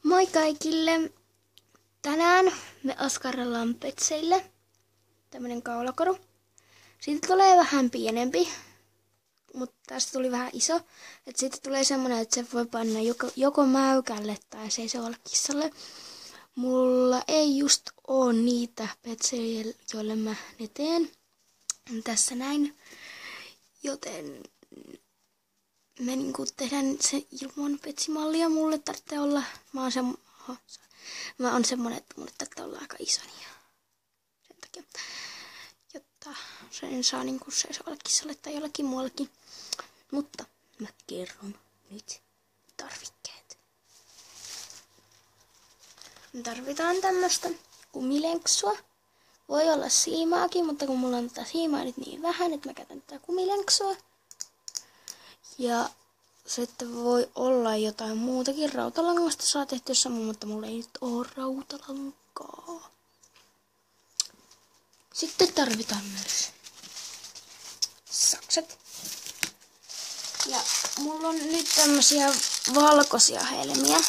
Moi kaikille! Tänään me askarrellaan petseille. Tämmönen kaulakoru. Siitä tulee vähän pienempi, mutta tästä tuli vähän iso. Et siitä tulee semmonen, että se voi panna joko mäykälle tai seisoolle kissalle. Mulla ei just oo niitä petsejä, joille mä ne teen. Tässä näin. Joten me niinku tehdään se ilman petsimallia. Mulle tarvitsee olla, mä oon semmonen, että mulle tarvitsee olla aika iso. Ja sen takia, jotta sen saa niinku seisoolle kissalle tai jollakin muuallakin. Mutta mä kerron nyt tarvikkeet. Me tarvitaan tämmöstä kumilenksua. Voi olla siimaakin, mutta kun mulla on tätä siimaa nyt niin vähän, että mä käytän tätä kumilenksua. Ja sitten voi olla jotain muutakin. Rautalangasta saa tehtyä samoin, mutta mulla ei nyt oo rautalankaa. Sitten tarvitaan myös sakset. Ja mulla on nyt tämmösiä valkoisia helmiä.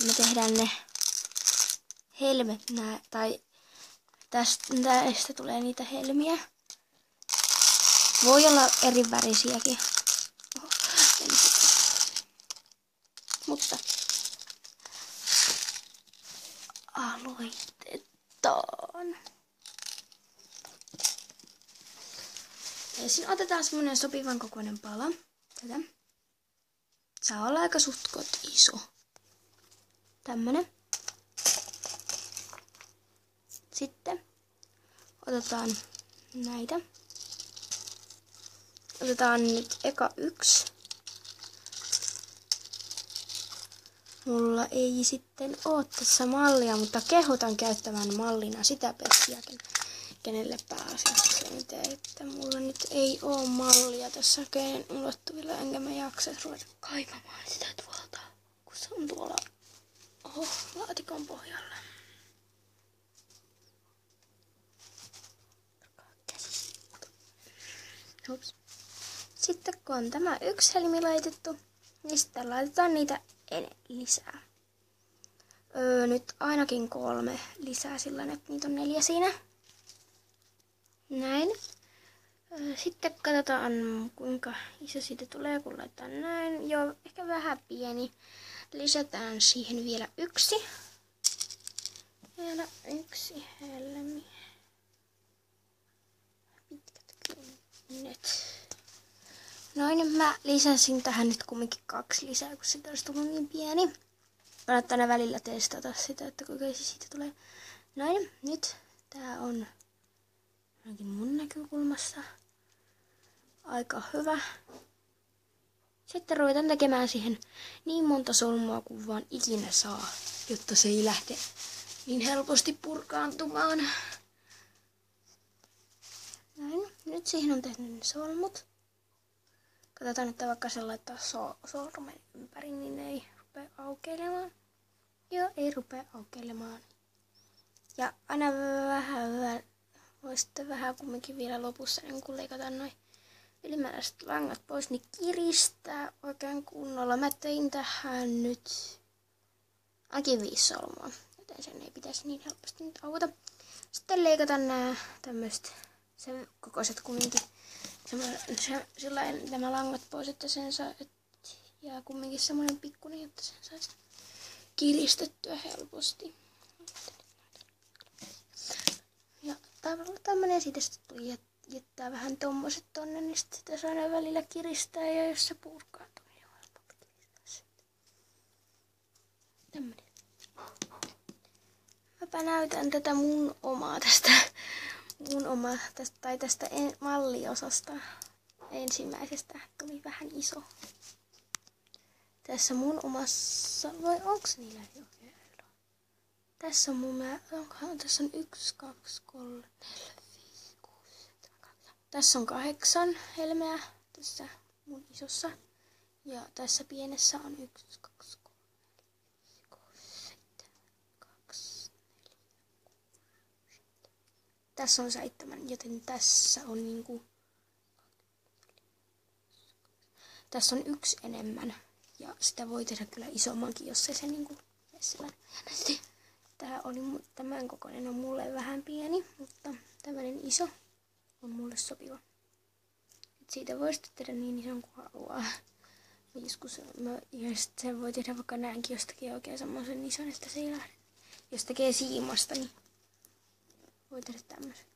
Me tehdään ne helmet tai tästä tulee niitä helmiä. Voi olla eri värisiäkin. Mutta aloitetaan. Ensin otetaan semmonen sopivan kokoinen pala. Tätä. Saa olla aika suhtkot iso. Tämmönen. Sitten otetaan näitä. Otetaan nyt eka yksi. Mulla ei sitten oo tässä mallia, mutta kehotan käyttämään mallina sitä pessiä, kenelle pääasiassa sen että mulla nyt ei oo mallia tässä kenen ulottuvilla, enkä mä jaksa ruveta kaivamaan sitä tuolta, kun se on tuolla laatikon pohjalla. Ups. Sitten kun on tämä yksi helmi laitettu, niin sitten laitetaan niitä lisää. Nyt ainakin 3 lisää sillä, että niitä on 4 siinä. Näin. Sitten katsotaan kuinka iso siitä tulee, kun laitetaan näin. Joo, ehkä vähän pieni. Lisätään siihen vielä yksi. Vielä yksi helmi. Pitkät kynnet. Noin, mä lisäsin tähän nyt kumminkin 2 lisää, kun sitä olisi tullut niin pieni. Kannattaa aina välillä testata sitä, että kuinka se siitä tulee. Noin, nyt tää on ainakin mun näkökulmasta aika hyvä. Sitten ruvetaan tekemään siihen niin monta solmua kuin vaan ikinä saa, jotta se ei lähde niin helposti purkaantumaan. Näin, nyt siihen on tehty ne solmut. Katsotaan, että vaikka se laittaa sormen ympäri, niin ei rupea aukeilemaan. Joo, ei rupea aukeilemaan. Ja aina voi sitten vähän kumminkin vielä lopussa, niin kun leikataan noin ylimääräiset langat pois, niin kiristää oikein kunnolla. Mä tein tähän nyt ainakin 5 solmua, joten sen ei pitäisi niin helposti nyt aueta. Sitten leikataan nämä tämmöiset sen kokoiset kumminkin. Sillä nämä langat pois, että sen saa, jää kumminkin semmoinen pikkuinen, että sen saisi kiristettyä helposti. Ja tämmönen siitä sitten jättää vähän tommoset tonne, niin sitten sitä saa aina välillä kiristää, ja jos se purkaantuu, niin on helpompi kiristää sitten. Tämmönen. Mäpä näytän tätä mun omaa tästä malliosasta ensimmäisestä tuli vähän iso. Tässä mun omassa, vai onks niillä jo eroa? Tässä on tässä on 1, 2, 3, 4, 5, 6, 7, 8. Tässä on 8 helmeä tässä mun isossa. Ja tässä pienessä on 1, 2, 3, 4, 5, 6, 7, 2, 4, 6, 7. Tässä on 7, joten tässä on niinku... Tässä on 1 enemmän. Ja sitä voi tehdä kyllä isommankin, jos ei se niinku jännästi. Tämän kokoinen on mulle vähän pieni, mutta tämmönen iso on mulle sopiva. Et siitä voi sitten tehdä niin ison kuin haluaa. Joskus sen voi tehdä vaikka näinkin, jos tekee oikein semmoisen ison, että se ei lähde. Jos tekee siimasta, niin voi tehdä tämmöisenkin.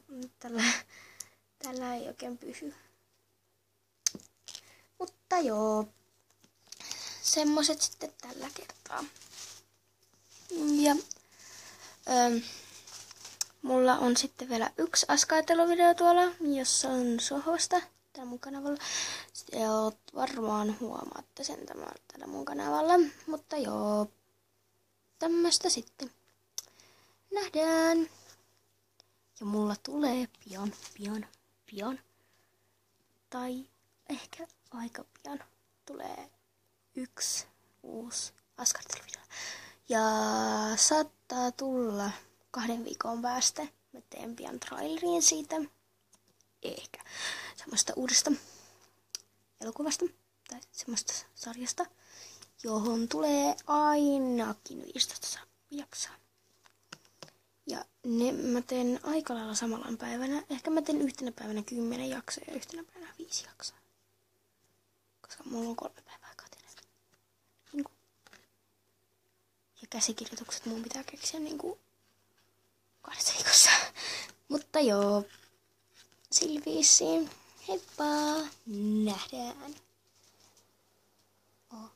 Mutta tällä ei oikein pysy. Mutta joo, semmoset sitten tällä kertaa. Ja mulla on sitten vielä yksi askarteluvideo tuolla, jossa on sohvasta täällä mun kanavalla. Varmaan huomaatte sen täällä mun kanavalla, mutta joo, tämmöstä sitten. Nähdään. Ja mulla tulee pian. Tai ehkä aika pian tulee yksi uusi askarteluvideo. Ja saattaa tulla 2 viikon päästä. Mä teen pian trailerin siitä. Ehkä semmoista uudesta elokuvasta tai semmoista sarjasta, johon tulee ainakin 15 jaksoa. Ja mä teen aika lailla samalla päivänä. Ehkä mä teen yhtenä päivänä 10 jaksoa ja yhtenä päivänä 5 jaksoa. Koska mulla on 3 päivää aikaa tehdä. Ja käsikirjoitukset mun pitää keksiä 2 viikossa. Mutta joo, silviisiin. Heippa! Nähdään. Oh.